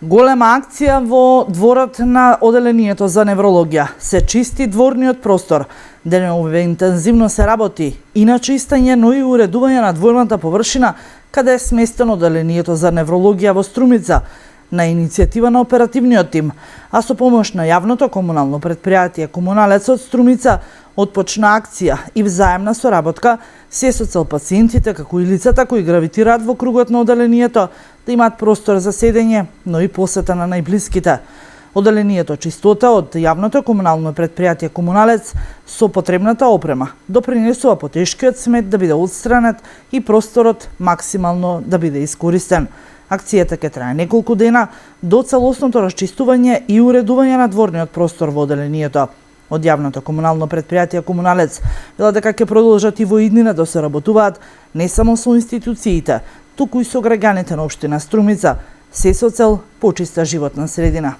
Голема акција во дворот на Оделението за неврологија. Се чисти дворниот простор. Дененове интензивно се работи и на чистење, но и уредување на дворната површина каде е сместено Оделението за неврологија во Струмица на иницијатива на оперативниот тим, а со помош на јавното комунално предпријатие Комуналец од Струмица отпочна акција и взаемна соработка се со цел пациентите, како и лицата кои гравитираат во кругот на Оделението, да имаат простор за седење, но и посета на најблиските. Оделението чистота од јавното комунално предпријатие Комуналец со потребната опрема допринесува потешкиот смет да биде отстранет и просторот максимално да биде искористен. Акцијата ќе трае неколку дена до целосното расчистување и уредување на дворниот простор во Оделението. Од јавното комунално предпријатие Комуналец вела дека ќе продолжат и во иднина да се работуваат не само со институциите, туку и со граѓаните на општина Струмица, се со цел почиста животна средина.